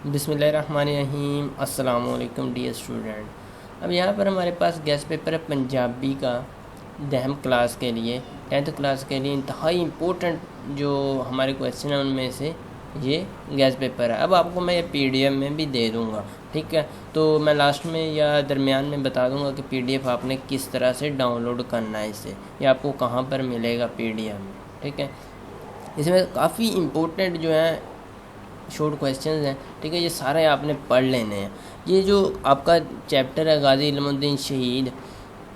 بسم اللہ الرحمن الرحیم۔ السلام علیکم ڈیئر اسٹوڈنٹ۔ اب یہاں پر ہمارے پاس گیس پیپر ہے پنجابی کا 10th کلاس کے لیے 10th کلاس کے لیے انتہائی امپورٹنٹ جو ہمارے کویسچن ہیں ان میں سے یہ گیس پیپر ہے۔ اب آپ کو میں یہ PDF میں بھی دے دوں گا، ٹھیک ہے؟ تو میں لاسٹ میں یا درمیان میں بتا دوں گا کہ PDF آپ نے کس طرح سے ڈاؤن لوڈ کرنا ہے اسے، یا آپ کو کہاں پر ملے گا PDF میں، ٹھیک ہے؟ اس میں کافی امپورٹنٹ جو ہیں شارٹ کویسچنز ہیں، ٹھیک ہے؟ یہ سارے آپ نے پڑھ لینے ہیں۔ یہ جو آپ کا چیپٹر ہے غازی علم الدین شہید،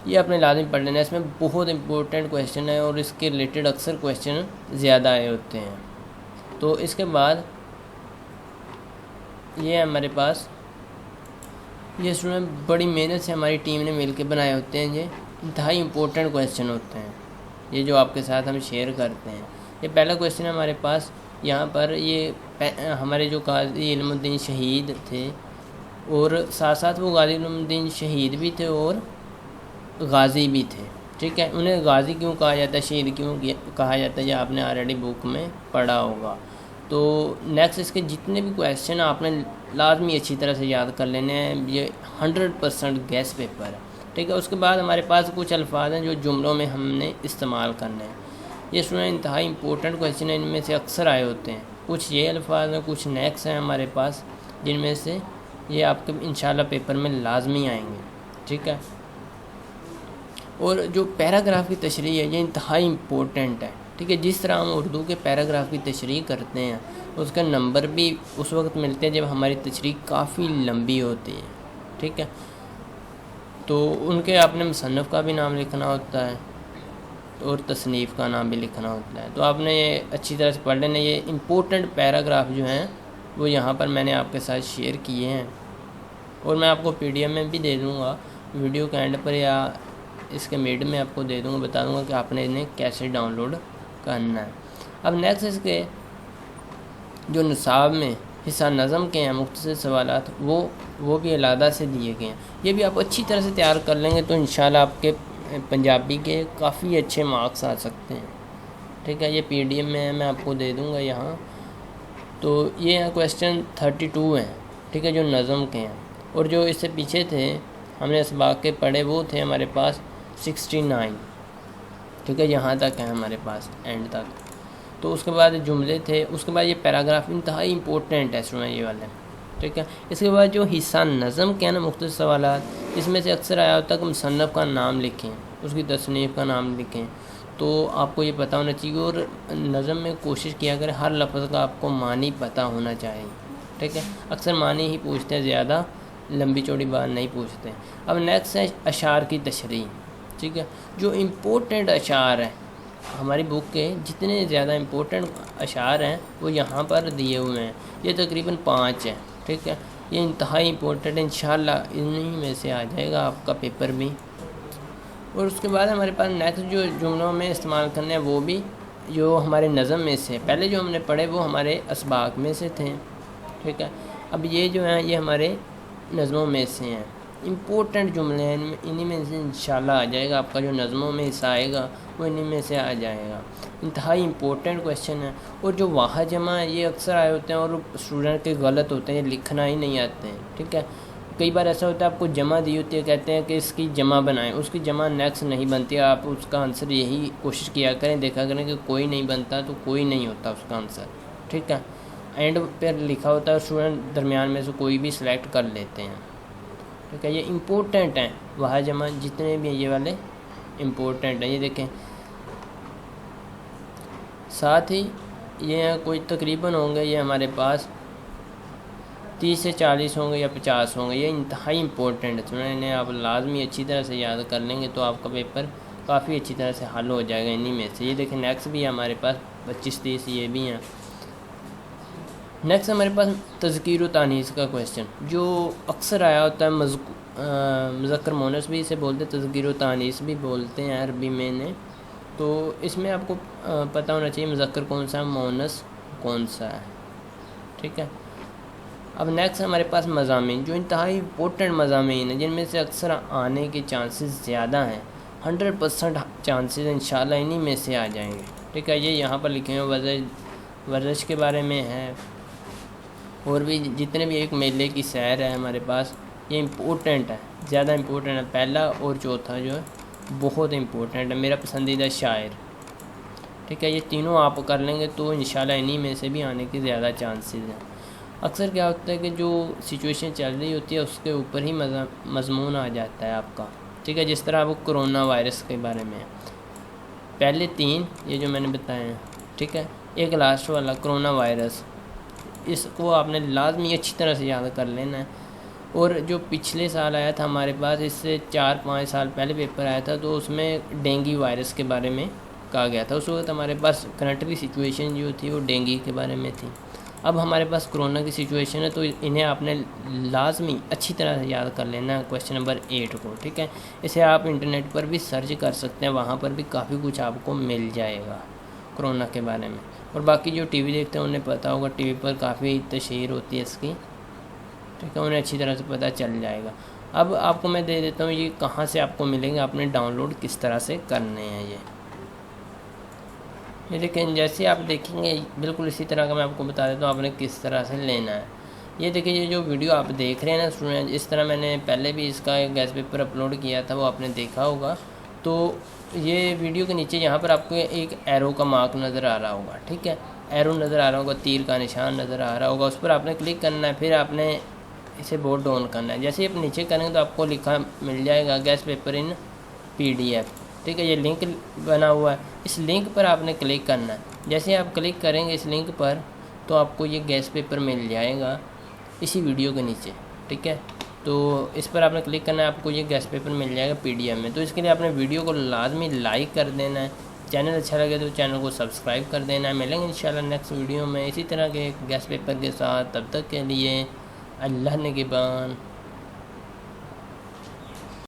یہ آپ نے لازمی پڑھ لینا ہے۔ اس میں بہت امپورٹنٹ کویسچن ہے اور اس کے ریلیٹڈ اکثر کویسچن زیادہ آئے ہوتے ہیں۔ تو اس کے بعد یہ ہے ہمارے پاس، یہ اسٹوڈنٹ بڑی محنت سے ہماری ٹیم نے مل کے بنائے ہوتے ہیں۔ یہ انتہائی امپورٹنٹ کویسچن ہوتے ہیں، یہ جو آپ کے ساتھ ہم شیئر کرتے ہیں۔ یہ پہلا کویسچن ہے ہمارے پاس یہاں پر، یہ ہمارے جو غازی علم الدین شہید تھے اور ساتھ ساتھ وہ غازی علم الدین شہید بھی تھے اور غازی بھی تھے، ٹھیک ہے؟ انہیں غازی کیوں کہا جاتا ہے، شہید کیوں کہا جاتا ہے، یہ آپ نے آلریڈی بک میں پڑھا ہوگا۔ تو نیکسٹ اس کے جتنے بھی کویسچن آپ نے لازمی اچھی طرح سے یاد کر لینے ہیں۔ یہ 100% گیس پیپر ہے، ٹھیک ہے؟ اس کے بعد ہمارے پاس کچھ الفاظ ہیں جو جملوں میں ہم نے استعمال کرنے ہیں۔ یہ اسٹوڈنٹ انتہائی امپورٹنٹ کویسچن ہیں، ان میں سے اکثر آئے ہوتے ہیں۔ کچھ یہ الفاظ ہیں، کچھ نیکسٹ ہیں ہمارے پاس، جن میں سے یہ آپ کے انشاءاللہ پیپر میں لازمی آئیں گے، ٹھیک ہے؟ اور جو پیراگراف کی تشریح ہے یہ انتہائی امپورٹنٹ ہے، ٹھیک ہے؟ جس طرح ہم اردو کے پیراگراف کی تشریح کرتے ہیں اس کا نمبر بھی اس وقت ملتے ہیں جب ہماری تشریح کافی لمبی ہوتی ہے، ٹھیک ہے؟ تو ان کے آپ نے مصنف کا بھی نام لکھنا ہوتا ہے اور تصنیف کا نام بھی لکھنا ہوتا ہے۔ تو آپ نے یہ اچھی طرح سے پڑھ لینا۔ یہ امپورٹنٹ پیراگراف جو ہیں وہ یہاں پر میں نے آپ کے ساتھ شیئر کیے ہیں اور میں آپ کو PDF میں بھی دے دوں گا، ویڈیو کے اینڈ پر یا اس کے میڈ میں آپ کو دے دوں گا، بتا دوں گا کہ آپ نے انہیں کیسے ڈاؤن لوڈ کرنا ہے۔ اب نیکسٹ اس کے جو نصاب میں حصہ نظم کے ہیں مختصر سوالات، وہ بھی علیحدہ سے دیے گئے ہیں۔ یہ بھی آپ اچھی طرح سے تیار کر لیں گے تو انشاءاللہ آپ کے پنجابی کے کافی اچھے مارکس آ سکتے ہیں، ٹھیک ہے؟ یہ PDF میں ہے، میں آپ کو دے دوں گا یہاں۔ تو یہ ہیں کویسچن 32 ہیں، ٹھیک ہے؟ جو نظم کے ہیں، اور جو اس سے پیچھے تھے ہم نے اسباق کے پڑھے وہ تھے ہمارے پاس 69، ٹھیک ہے؟ یہاں تک ہیں ہمارے پاس اینڈ تک۔ تو اس کے بعد جملے تھے، اس کے بعد یہ پیراگراف انتہائی امپورٹنٹ ہے سنیں یہ والے، ٹھیک ہے؟ اس کے بعد جو حصہ نظم کے ہیں نا مختصر سوالات، اس میں سے اکثر آیا ہوتا ہے کہ مصنف کا نام لکھیں، اس کی تصنیف کا نام لکھیں۔ تو آپ کو یہ پتہ ہونا چاہیے اور نظم میں کوشش کیا کریں ہر لفظ کا آپ کو معنی پتہ ہونا چاہیے، ٹھیک ہے؟ اکثر معنی ہی پوچھتے ہیں، زیادہ لمبی چوڑی بات نہیں پوچھتے۔ اب نیکسٹ ہے اشعار کی تشریح، ٹھیک ہے؟ جو امپورٹنٹ اشعار ہیں ہماری بک کے، جتنے زیادہ امپورٹنٹ اشعار ہیں وہ یہاں پر دیے ہوئے ہیں۔ یہ تقریباً 5 ہیں، ٹھیک ہے؟ یہ انتہائی امپورٹنٹ ہے، انشاءاللہ انہی میں سے آ جائے گا آپ کا پیپر بھی۔ اور اس کے بعد ہمارے پاس نیکسٹ جو جملوں میں استعمال کرنے ہیں وہ بھی جو ہمارے نظم میں سے، پہلے جو ہم نے پڑھے وہ ہمارے اسباق میں سے تھے، ٹھیک ہے؟ اب یہ جو ہیں یہ ہمارے نظموں میں سے ہیں، امپورٹنٹ جملے ہیں، انہی میں سے انشاءاللہ آ جائے گا آپ کا جو نظموں میں حصہ آئے گا وہ انہی میں سے آ جائے گا۔ انتہائی امپورٹنٹ کویسچن ہے۔ اور جو واحد جمع ہے یہ اکثر آئے ہوتے ہیں اور اسٹوڈنٹ کے غلط ہوتے ہیں، یہ لکھنا ہی نہیں آتے ہیں، ٹھیک ہے؟ کئی بار ایسا ہوتا ہے آپ کو جمع دی ہوتی ہے، کہتے ہیں کہ اس کی جمع بنائیں، اس کی جمع نیکسٹ نہیں بنتی، آپ اس کا آنسر یہی کوشش کیا کریں، دیکھا کریں کہ کوئی نہیں بنتا تو کوئی نہیں ہوتا اس کا آنسر، ٹھیک ہے؟ اینڈ پہ لکھا ہوتا ہے، اسٹوڈنٹ درمیان میں سے کوئی بھی سلیکٹ کر لیتے ہیں، ٹھیک ہے؟ یہ امپورٹنٹ ہیں، واحد جمع جتنے بھی ہیں یہ والے امپورٹنٹ ہیں۔ یہ دیکھیں، ساتھ ہی یہ کوئی تقریباً ہوں گے یہ ہمارے پاس 30 سے 40 ہوں گے یا 50 ہوں گے، یہ انتہائی امپورٹنٹ ہے، سنیں انہیں آپ لازمی اچھی طرح سے یاد کر لیں گے تو آپ کا پیپر کافی اچھی طرح سے حل ہو جائے گا انہی میں سے۔ یہ دیکھیں نیکسٹ بھی ہے ہمارے پاس 25-30 یہ بھی ہیں۔ نیکسٹ ہمارے پاس تذکیر و تانیث کا کویسچن جو اکثر آیا ہوتا ہے، مذکر مونث بھی اسے بولتے ہیں، تذکیر و تانیث بھی بولتے ہیں عربی میں نے۔ تو اس میں آپ کو پتہ ہونا چاہیے مذکر کون سا ہے، مونث کون سا ہے، ٹھیک ہے؟ اب نیکسٹ ہمارے پاس مضامین جو انتہائی امپورٹنٹ مضامین ہیں، جن میں سے اکثر آنے کے چانسز زیادہ ہیں، 100% چانسز انشاءاللہ انہی میں سے آ جائیں گے، ٹھیک ہے؟ یہ یہاں پر لکھے ہیں، ورزش کے بارے میں ہے، اور بھی جتنے بھی ایک میلے کی سیر ہے ہمارے پاس، یہ امپورٹنٹ ہے، زیادہ امپورٹنٹ ہے۔ پہلا اور چوتھا جو ہے بہت امپورٹنٹ ہے، میرا پسندیدہ شاعر، ٹھیک ہے۔ یہ تینوں آپ کر لیں گے تو انشاءاللہ انہی میں سے بھی آنے کے زیادہ چانسز ہیں۔ اکثر کیا ہوتا ہے کہ جو سچویشن چل رہی ہوتی ہے اس کے اوپر ہی مضمون آ جاتا ہے آپ کا، ٹھیک ہے۔ جس طرح وہ کرونا وائرس کے بارے میں ہے، پہلے 3 یہ جو میں نے بتائے ہیں، ٹھیک ہے۔ ایک لاسٹ والا کرونا وائرس، اس کو آپ نے لازمی اچھی طرح سے یاد کر لینا ہے۔ اور جو پچھلے سال آیا تھا ہمارے پاس، اس سے 4-5 سال پہلے پیپر آیا تھا، تو اس میں ڈینگی وائرس کے بارے میں کہا گیا تھا۔ اس وقت ہمارے پاس کنٹری سچویشن جو تھی وہ ڈینگی کے بارے میں تھی۔ اب ہمارے پاس کرونا کی سچویشن ہے، تو انہیں آپ نے لازمی اچھی طرح سے یاد کر لینا ہے کویسچن نمبر 8 کو، ٹھیک ہے۔ اسے آپ انٹرنیٹ پر بھی سرچ کر سکتے ہیں، وہاں پر بھی کافی کچھ آپ کو مل جائے گا کرونا کے بارے میں۔ اور باقی جو ٹی وی دیکھتے ہیں انہیں پتہ ہوگا، ٹی وی پر کافی تشہیر ہوتی ہے اس کی، ٹھیک ہے، انہیں اچھی طرح سے پتہ چل جائے گا۔ اب آپ کو میں دے دیتا ہوں یہ کہاں سے آپ کو ملیں گے، آپ نے ڈاؤن لوڈ کس طرح سے کرنے ہیں۔ یہ دیکھیں، جیسے آپ دیکھیں گے بالکل اسی طرح کا میں آپ کو بتا دیتا ہوں آپ نے کس طرح سے لینا ہے۔ یہ دیکھیں، یہ جو ویڈیو آپ دیکھ رہے ہیں نا اسٹوڈنٹ، اس طرح میں نے پہلے بھی اس کا ایک گیس پیپر اپلوڈ کیا تھا، وہ آپ نے دیکھا ہوگا۔ تو یہ ویڈیو کے نیچے یہاں پر آپ کو ایک ایرو کا مارک نظر آ رہا ہوگا، ٹھیک ہے، ایرو نظر آ رہا ہوگا، تیر کا نشان نظر آ رہا ہوگا، اس پر آپ نے کلک کرنا ہے، پھر آپ نے اسے بورڈ ڈاؤن کرنا ہے۔ جیسے آپ نیچے کریں گے تو آپ کو لکھا مل جائے گا گیس پیپر ان PDF، ٹھیک ہے۔ یہ لنک بنا ہوا ہے، اس لنک پر آپ نے کلک کرنا ہے۔ جیسے آپ کلک کریں گے اس لنک پر تو آپ کو یہ گیس پیپر مل جائے گا اسی ویڈیو کے نیچے، ٹھیک ہے۔ تو اس پر آپ نے کلک کرنا ہے، آپ کو یہ گیس پیپر مل جائے گا PDF میں۔ تو اس کے لیے آپ نے ویڈیو کو لازمی لائک کر دینا ہے، چینل اچھا لگے تو چینل کو سبسکرائب کر دینا ہے۔ ملیں گے انشاءاللہ نیکسٹ ویڈیو میں اسی طرح کے گیس پیپر کے ساتھ، تب تک کے لیے اللہ نگہبان۔